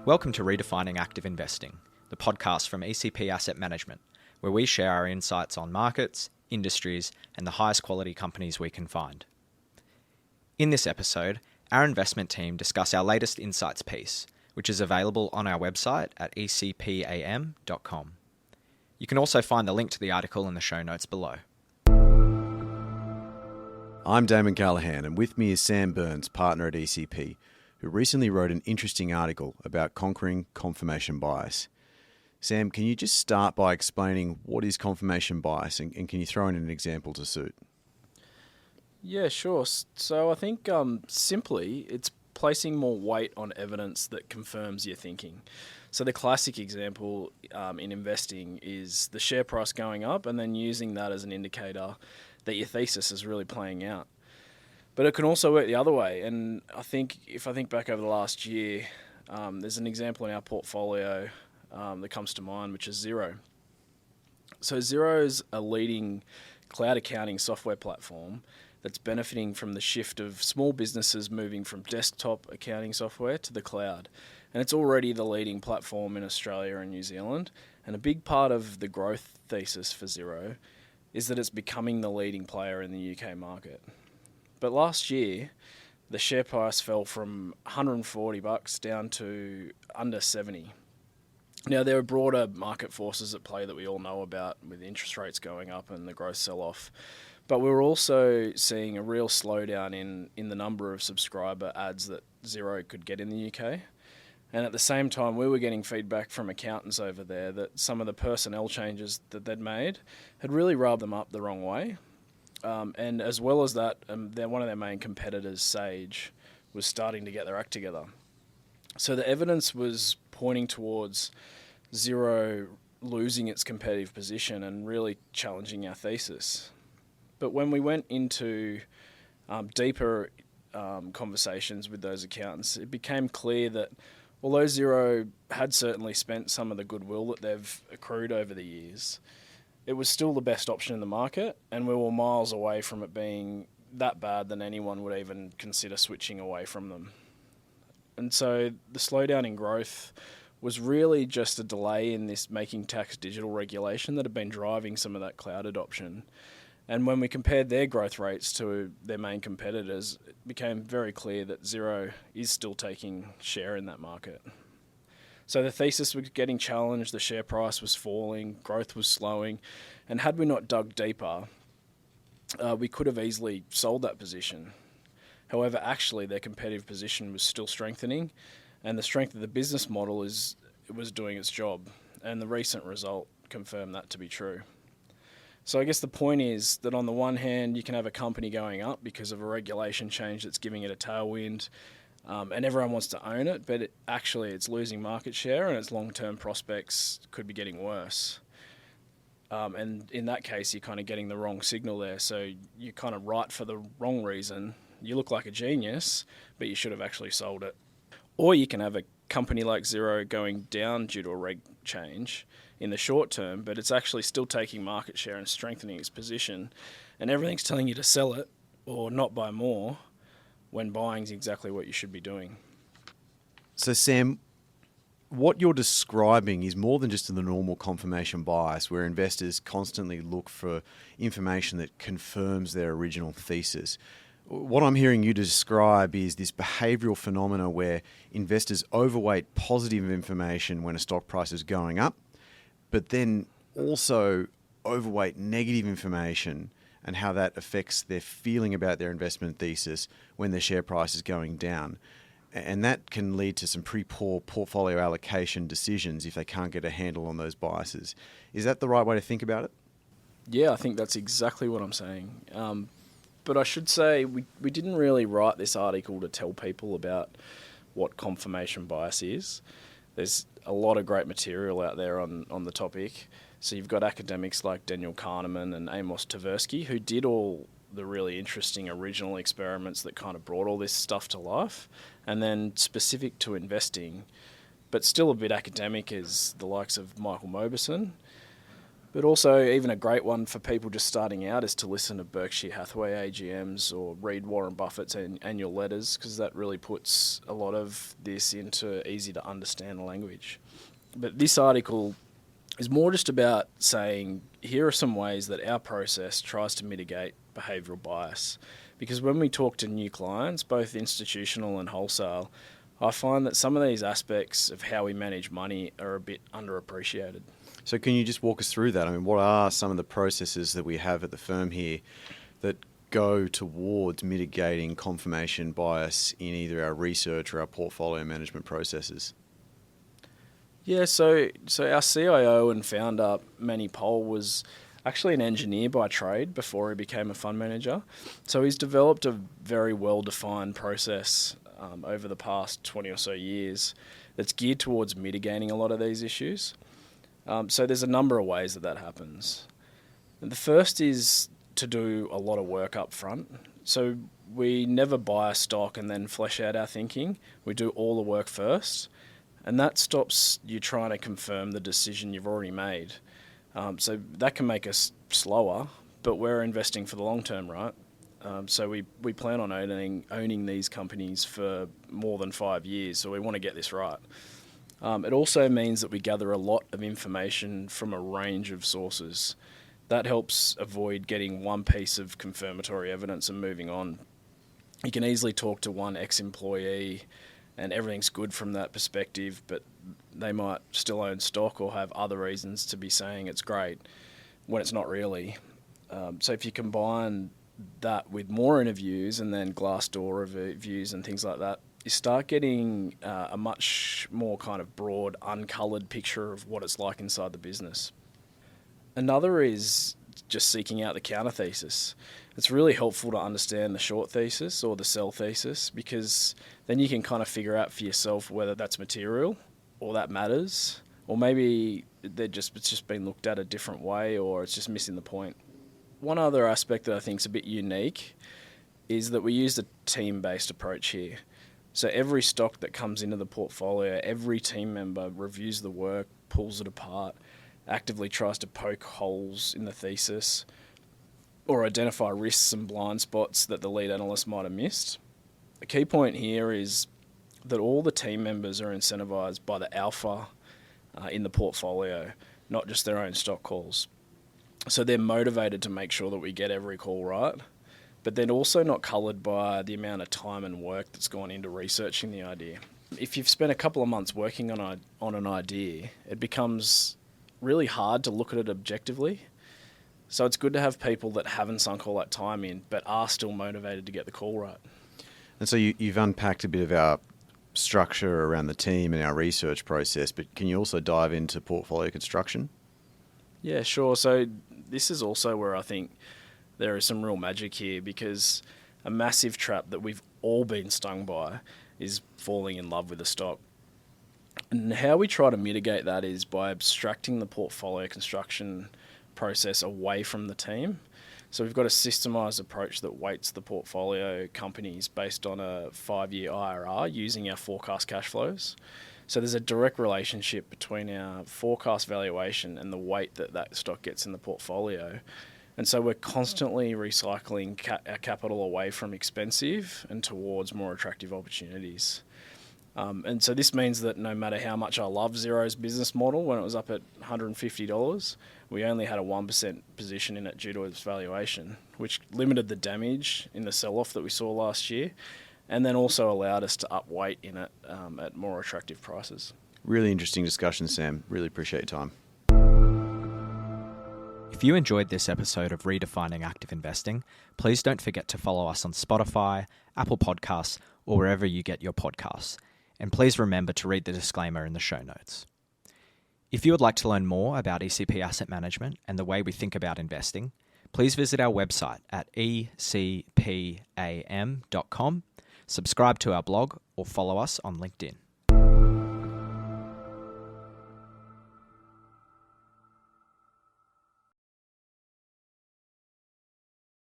Welcome to Redefining Active Investing, the podcast from ECP Asset Management, where we share our insights on markets, industries, and the highest quality companies we can find. In this episode, our investment team discuss our latest insights piece, which is available on our website at ecpam.com. You can also find the link to the article in the show notes below. I'm Damon Callahan, and with me is Sam Byrnes, partner at ECP, who recently wrote an interesting article about conquering confirmation bias. Sam, can you just start by explaining what is confirmation bias, and can you throw in an example to suit? Yeah, sure. So I think simply it's placing more weight on evidence that confirms your thinking. So the classic example in investing is the share price going up and then using that as an indicator that your thesis is really playing out. But it can also work the other way. And I think if I think back over the last year, there's an example in our portfolio that comes to mind, which is Xero. So Xero is a leading cloud accounting software platform that's benefiting from the shift of small businesses moving from desktop accounting software to the cloud. And it's already the leading platform in Australia and New Zealand. And a big part of the growth thesis for Xero is that it's becoming the leading player in the UK market. But last year, the share price fell from $140 down to under 70. Now, there are broader market forces at play that we all know about, with interest rates going up and the growth sell-off. But we're also seeing a real slowdown in the number of subscriber ads that Xero could get in the UK. And at the same time, we were getting feedback from accountants over there that some of the personnel changes that they'd made had really rubbed them up the wrong way. And as well as that, one of their main competitors, Sage, was starting to get their act together. So the evidence was pointing towards Xero losing its competitive position and really challenging our thesis. But when we went into deeper conversations with those accountants, it became clear that although Xero had certainly spent some of the goodwill that they've accrued over the years, it was still the best option in the market, and we were miles away from it being that bad that anyone would even consider switching away from them. And so the slowdown in growth was really just a delay in this making tax digital regulation that had been driving some of that cloud adoption. And when we compared their growth rates to their main competitors, it became very clear that Xero is still taking share in that market. So the thesis was getting challenged, the share price was falling, growth was slowing, and had we not dug deeper, we could have easily sold that position. However, actually their competitive position was still strengthening, and the strength of the business model was doing its job, and the recent result confirmed that to be true. So I guess the point is that on the one hand, you can have a company going up because of a regulation change that's giving it a tailwind, and everyone wants to own it, but it's losing market share and its long-term prospects could be getting worse. And in that case, you're kind of getting the wrong signal there. So you're kind of right for the wrong reason. You look like a genius, but you should have actually sold it. Or you can have a company like Xero going down due to a reg change in the short term, but it's actually still taking market share and strengthening its position, and everything's telling you to sell it or not buy more, when buying is exactly what you should be doing. So, Sam, what you're describing is more than just the normal confirmation bias, where investors constantly look for information that confirms their original thesis. What I'm hearing you describe is this behavioural phenomena where investors overweight positive information when a stock price is going up, but then also overweight negative information and how that affects their feeling about their investment thesis when their share price is going down. And that can lead to some pretty poor portfolio allocation decisions if they can't get a handle on those biases. Is that the right way to think about it? Yeah, I think that's exactly what I'm saying. But I should say we didn't really write this article to tell people about what confirmation bias is. There's a lot of great material out there on the topic. So you've got academics like Daniel Kahneman and Amos Tversky who did all the really interesting original experiments that kind of brought all this stuff to life. And then specific to investing, but still a bit academic, is the likes of Michael Mauboussin. But also, even a great one for people just starting out is to listen to Berkshire Hathaway AGMs or read Warren Buffett's annual letters, because that really puts a lot of this into easy to understand language. But this article is more just about saying, here are some ways that our process tries to mitigate behavioural bias. Because when we talk to new clients, both institutional and wholesale, I find that some of these aspects of how we manage money are a bit underappreciated. So can you just walk us through that? I mean, what are some of the processes that we have at the firm here that go towards mitigating confirmation bias in either our research or our portfolio management processes? Yeah, so our CIO and founder, Manny Pohl, was actually an engineer by trade before he became a fund manager. So he's developed a very well-defined process over the past 20 or so years that's geared towards mitigating a lot of these issues. So there's a number of ways that happens. And the first is to do a lot of work up front. So we never buy a stock and then flesh out our thinking. We do all the work first. And that stops you trying to confirm the decision you've already made. So that can make us slower, but we're investing for the long term, right? So we plan on owning these companies for more than 5 years, so we want to get this right. It also means that we gather a lot of information from a range of sources. That helps avoid getting one piece of confirmatory evidence and moving on. You can easily talk to one ex-employee and everything's good from that perspective, but they might still own stock or have other reasons to be saying it's great when it's not really. So if you combine that with more interviews and then Glassdoor reviews and things like that, you start getting a much more kind of broad, uncoloured picture of what it's like inside the business. Another is just seeking out the counter thesis. It's really helpful to understand the short thesis or the sell thesis, because then you can kind of figure out for yourself whether that's material or that matters, or maybe it's just been looked at a different way, or it's just missing the point. One other aspect that I think is a bit unique is that we use a team-based approach here. So every stock that comes into the portfolio, every team member reviews the work, pulls it apart, actively tries to poke holes in the thesis or identify risks and blind spots that the lead analyst might have missed. The key point here is that all the team members are incentivised by the alpha in the portfolio, not just their own stock calls. So they're motivated to make sure that we get every call right, but they're also not coloured by the amount of time and work that's gone into researching the idea. If you've spent a couple of months working on an idea, it becomes really hard to look at it objectively. So it's good to have people that haven't sunk all that time in, but are still motivated to get the call right. And so you've unpacked a bit of our structure around the team and our research process, but can you also dive into portfolio construction? Yeah, sure. So this is also where I think there is some real magic here, because a massive trap that we've all been stung by is falling in love with a stock. And how we try to mitigate that is by abstracting the portfolio construction process away from the team. So we've got a systemised approach that weights the portfolio companies based on a 5-year IRR using our forecast cash flows. So there's a direct relationship between our forecast valuation and the weight that stock gets in the portfolio. And so we're constantly recycling our capital away from expensive and towards more attractive opportunities. And so this means that no matter how much I love Xero's business model, when it was up at $150, we only had a 1% position in it due to its valuation, which limited the damage in the sell-off that we saw last year, and then also allowed us to upweight in it at more attractive prices. Really interesting discussion, Sam. Really appreciate your time. If you enjoyed this episode of Redefining Active Investing, please don't forget to follow us on Spotify, Apple Podcasts, or wherever you get your podcasts. And please remember to read the disclaimer in the show notes. If you would like to learn more about ECP Asset Management and the way we think about investing, please visit our website at ecpam.com, subscribe to our blog, or follow us on LinkedIn.